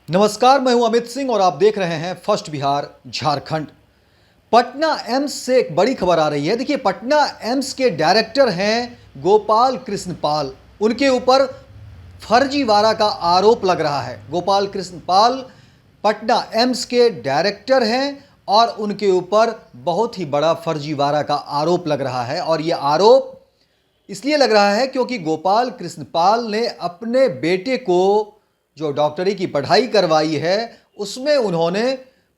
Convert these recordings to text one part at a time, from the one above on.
नमस्कार, मैं हूं अमित सिंह और आप देख रहे हैं फर्स्ट बिहार झारखंड। पटना एम्स से एक बड़ी खबर आ रही है। देखिए, पटना एम्स के डायरेक्टर हैं गोपाल कृष्ण पाल। उनके ऊपर फर्जीवाड़ा का आरोप लग रहा है। गोपाल कृष्ण पाल पटना एम्स के डायरेक्टर हैं और उनके ऊपर बहुत ही बड़ा फर्जीवाड़ा का आरोप लग रहा है। और ये आरोप इसलिए लग रहा है क्योंकि गोपाल कृष्ण पाल ने अपने बेटे को जो डॉक्टरी की पढ़ाई करवाई है उसमें उन्होंने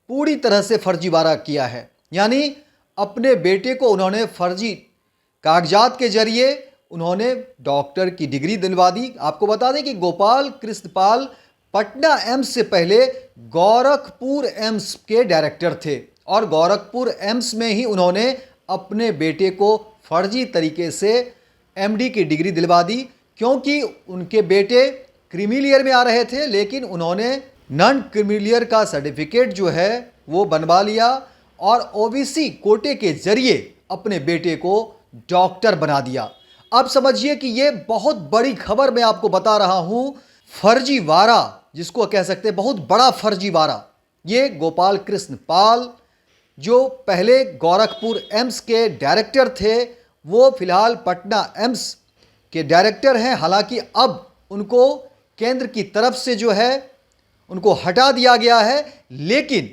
पूरी तरह से फर्जीवाड़ा किया है। यानी अपने बेटे को उन्होंने फर्जी कागजात के जरिए उन्होंने डॉक्टर की डिग्री दिलवा दी। आपको बता दें कि गोपाल कृष्ण पाल पटना एम्स से पहले गोरखपुर एम्स के डायरेक्टर थे और गोरखपुर एम्स में ही उन्होंने अपने बेटे को फर्जी तरीके से एमडी की डिग्री दिलवा दी, क्योंकि उनके बेटे क्रीमिलियर में आ रहे थे लेकिन उन्होंने नॉन क्रीमिलियर का सर्टिफिकेट जो है वो बनवा लिया और ओबीसी कोटे के जरिए अपने बेटे को डॉक्टर बना दिया। अब समझिए कि ये बहुत बड़ी खबर मैं आपको बता रहा हूं। फर्जीवाड़ा जिसको कह सकते हैं, बहुत बड़ा फर्जीवाड़ा। ये गोपाल कृष्ण पाल जो पहले गोरखपुर एम्स के डायरेक्टर थे, वो फिलहाल पटना एम्स के डायरेक्टर हैं। हालांकि अब उनको केंद्र की तरफ से जो है उनको हटा दिया गया है, लेकिन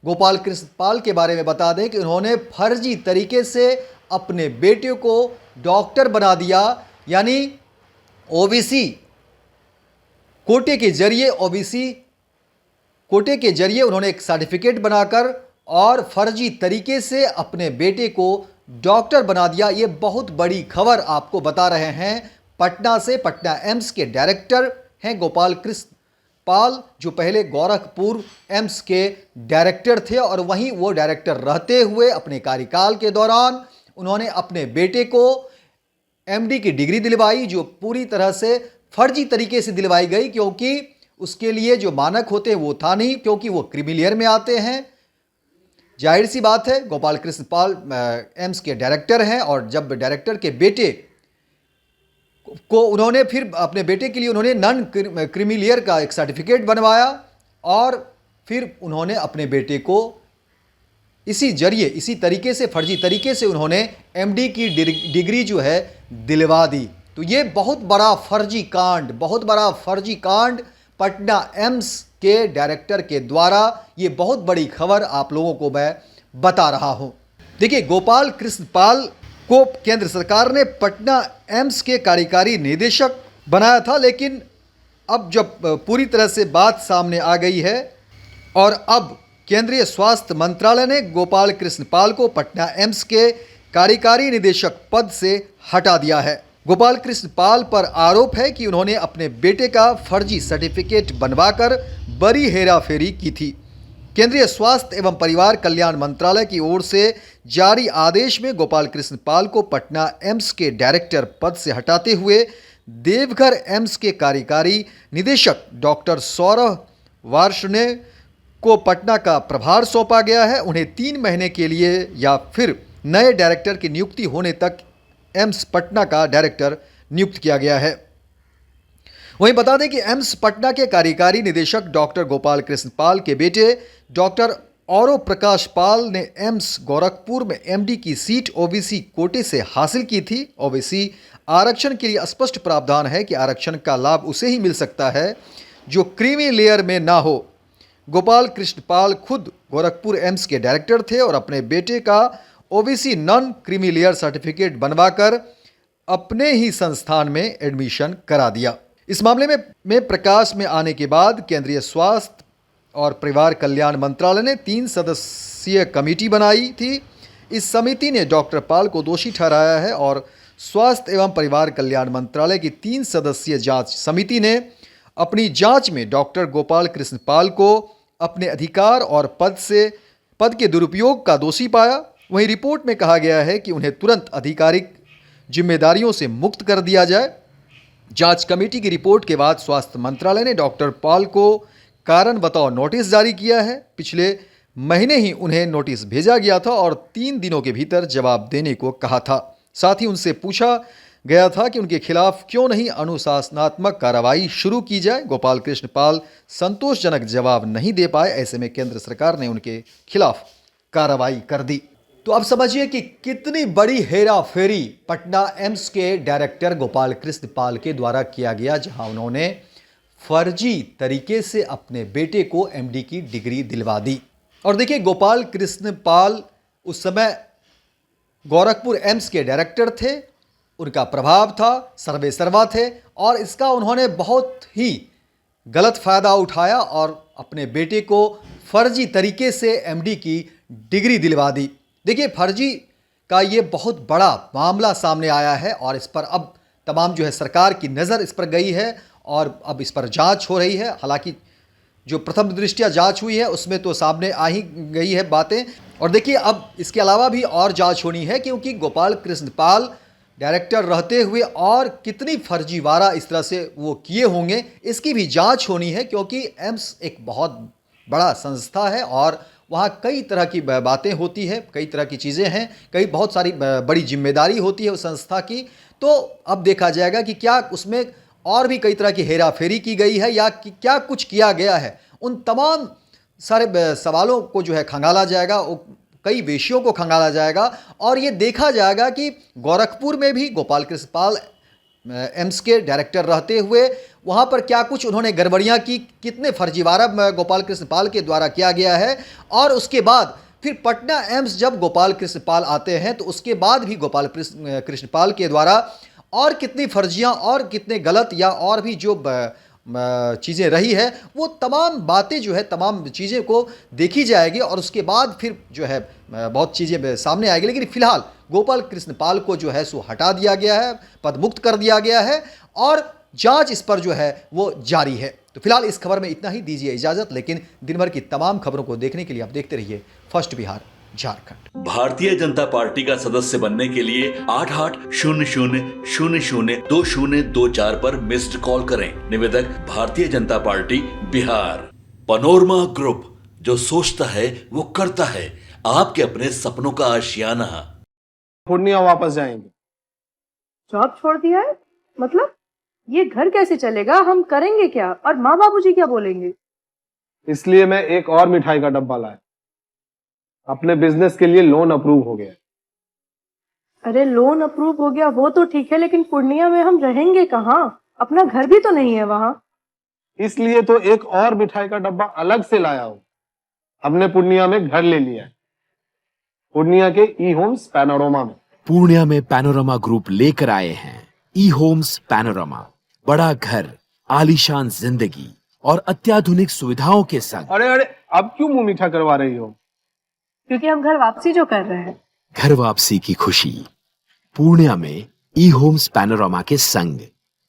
गोपाल कृष्ण पाल के बारे में बता दें कि उन्होंने फर्जी तरीके से अपने बेटे को डॉक्टर बना दिया। यानी ओबीसी कोटे के जरिए उन्होंने एक सर्टिफिकेट बनाकर और फर्जी तरीके से अपने बेटे को डॉक्टर बना दिया। ये बहुत बड़ी खबर आपको बता रहे हैं पटना से। पटना एम्स के डायरेक्टर हैं गोपाल कृष्ण पाल, जो पहले गोरखपुर एम्स के डायरेक्टर थे और वहीं वो डायरेक्टर रहते हुए अपने कार्यकाल के दौरान उन्होंने अपने बेटे को एमडी की डिग्री दिलवाई, जो पूरी तरह से फर्जी तरीके से दिलवाई गई, क्योंकि उसके लिए जो मानक होते हैं वो था नहीं, क्योंकि वो क्रीमिलियर में आते हैं। जाहिर सी बात है, गोपाल कृष्ण पाल एम्स के डायरेक्टर हैं और जब डायरेक्टर के बेटे को उन्होंने फिर अपने बेटे के लिए उन्होंने नॉन क्रीमिलियर का एक सर्टिफिकेट बनवाया और फिर उन्होंने अपने बेटे को इसी तरीके से फर्जी तरीके से उन्होंने एमडी की डिग्री जो है दिलवा दी। तो ये बहुत बड़ा फर्जी कांड पटना एम्स के डायरेक्टर के द्वारा, ये बहुत बड़ी खबर आप लोगों को मैं बता रहा हूं। देखिए, गोपाल कृष्ण पाल को केंद्र सरकार ने पटना एम्स के कार्यकारी निदेशक बनाया था, लेकिन अब जब पूरी तरह से बात सामने आ गई है और अब केंद्रीय स्वास्थ्य मंत्रालय ने गोपाल कृष्ण पाल को पटना एम्स के कार्यकारी निदेशक पद से हटा दिया है। गोपाल कृष्ण पाल पर आरोप है कि उन्होंने अपने बेटे का फर्जी सर्टिफिकेट बनवाकर बड़ी हेराफेरी की थी। केंद्रीय स्वास्थ्य एवं परिवार कल्याण मंत्रालय की ओर से जारी आदेश में गोपाल कृष्ण पाल को पटना एम्स के डायरेक्टर पद से हटाते हुए देवघर एम्स के कार्यकारी निदेशक डॉक्टर सौरभ वार्ष्णे को पटना का प्रभार सौंपा गया है। उन्हें 3 महीने के लिए या फिर नए डायरेक्टर की नियुक्ति होने तक एम्स पटना का डायरेक्टर नियुक्त किया गया है। वहीं बता दें कि एम्स पटना के कार्यकारी निदेशक डॉक्टर गोपाल कृष्ण पाल के बेटे डॉक्टर औरव प्रकाश पाल ने एम्स गोरखपुर में एमडी की सीट ओबीसी कोटे से हासिल की थी। ओबीसी आरक्षण के लिए स्पष्ट प्रावधान है कि आरक्षण का लाभ उसे ही मिल सकता है जो क्रीमी लेयर में ना हो। गोपाल कृष्ण पाल खुद गोरखपुर एम्स के डायरेक्टर थे और अपने बेटे का OBC non creamy layer certificate बनवाकर अपने ही संस्थान में एडमिशन करा दिया। इस मामले में प्रकाश में आने के बाद केंद्रीय स्वास्थ्य और परिवार कल्याण मंत्रालय ने 3 सदस्यीय कमेटी बनाई थी। इस समिति ने डॉक्टर पाल को दोषी ठहराया है और स्वास्थ्य एवं परिवार कल्याण मंत्रालय की 3 सदस्यीय जांच समिति ने अपनी जांच में डॉक्टर गोपाल कृष्ण पाल को अपने अधिकार और पद के दुरुपयोग का दोषी पाया। वहीं रिपोर्ट में कहा गया है कि उन्हें तुरंत आधिकारिक जिम्मेदारियों से मुक्त कर दिया जाए। जांच कमेटी की रिपोर्ट के बाद स्वास्थ्य मंत्रालय ने डॉक्टर पाल को कारण बताओ नोटिस जारी किया है। पिछले महीने ही उन्हें नोटिस भेजा गया था और 3 दिनों के भीतर जवाब देने को कहा था। साथ ही उनसे पूछा गया था कि उनके खिलाफ क्यों नहीं अनुशासनात्मक कार्रवाई शुरू की जाए। गोपाल कृष्ण पाल संतोषजनक जवाब नहीं दे पाए। ऐसे में केंद्र सरकार ने उनके खिलाफ कार्रवाई कर दी। तो अब समझिए कि कितनी बड़ी हेरा फेरी पटना एम्स के डायरेक्टर गोपाल कृष्ण पाल के द्वारा किया गया, जहां उन्होंने फर्जी तरीके से अपने बेटे को एमडी की डिग्री दिलवा दी। और देखिए, गोपाल कृष्ण पाल उस समय गोरखपुर एम्स के डायरेक्टर थे, उनका प्रभाव था, सर्वे सर्वा थे, और इसका उन्होंने बहुत ही गलत फ़ायदा उठाया और अपने बेटे को फर्जी तरीके से एमडी की डिग्री दिलवा दी। देखिए, फर्जी का ये बहुत बड़ा मामला सामने आया है और इस पर अब तमाम जो है सरकार की नज़र इस पर गई है और अब इस पर जांच हो रही है। हालांकि जो प्रथम दृष्टया जांच हुई है उसमें तो सामने आ ही गई है बातें। और देखिए, अब इसके अलावा भी और जांच होनी है, क्योंकि गोपाल कृष्ण पाल डायरेक्टर रहते हुए और कितनी फर्जीवाड़ा इस तरह से वो किए होंगे, इसकी भी जांच होनी है। क्योंकि एम्स एक बहुत बड़ा संस्था है और वहाँ कई तरह की बातें होती है, कई तरह की चीज़ें हैं, कई बहुत सारी बड़ी जिम्मेदारी होती है उस संस्था की। तो अब देखा जाएगा कि क्या उसमें और भी कई तरह की हेरा फेरी की गई है या कि क्या कुछ किया गया है। उन तमाम सारे सवालों को जो है खंगाला जाएगा, कई विषयों को खंगाला जाएगा और ये देखा जाएगा कि गोरखपुर में भी गोपाल कृष्ण पाल एम्स के डायरेक्टर रहते हुए वहाँ पर क्या कुछ उन्होंने गड़बड़ियाँ की, कितने फर्जीवाड़ा गोपाल कृष्ण पाल के द्वारा किया गया है। और उसके बाद फिर पटना एम्स जब गोपाल कृष्ण पाल आते हैं तो उसके बाद भी गोपाल कृष्ण पाल के द्वारा और कितनी फर्जियाँ और कितने गलत या और भी जो चीज़ें रही है, वो तमाम बातें जो है, तमाम चीज़ें को देखी जाएगी और उसके बाद फिर जो है बहुत चीज़ें सामने आएगी। लेकिन फिलहाल गोपाल कृष्ण पाल को जो है सो हटा दिया गया है, पद मुक्त कर दिया गया है और जांच इस पर जो है वो जारी है। तो फिलहाल इस खबर में इतना ही, दीजिए इजाज़त। लेकिन दिन भर की तमाम खबरों को देखने के लिए आप देखते रहिए फर्स्ट बिहार झारखंड। भारतीय जनता पार्टी का सदस्य बनने के लिए 8800002024 पर मिस्ड कॉल करें। निवेदक Bharatiya Janata party Bihar. Panorama group, जो सोचता है वो करता है। आपके अपने सपनों का आशियाना। पूर्णिया वापस जाएंगे। जॉब छोड़ दिया है? मतलब ये घर कैसे चलेगा? हम करेंगे क्या? और माँ बाबूजी क्या बोलेंगे? इसलिए मैं एक और मिठाई का डब्बा लाया। अपने बिजनेस के लिए लोन अप्रूव हो गया। अरे लोन अप्रूव हो गया वो तो ठीक है, लेकिन पूर्णिया में हम रहेंगे कहाँ? अपना घर भी तो नहीं है वहाँ। इसलिए तो एक और मिठाई का डब्बा अलग से लाया हूँ। हमने पूर्णिया में घर ले लिया है, पूर्णिया के ई होम्स पैनोरमा में। पूर्णिया में पैनोरमा ग्रुप लेकर आए हैं ई होम्स पैनोरमा। बड़ा घर, आलीशान जिंदगी और अत्याधुनिक सुविधाओं के संग। अरे अब क्यों मुंह मीठा करवा रही हो? क्योंकि हम घर वापसी जो कर रहे हैं। घर वापसी की खुशी पूर्णिया में ई होम्स पैनोरमा के संग।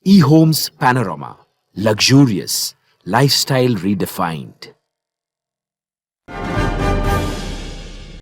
ई homes panorama, luxurious lifestyle redefined.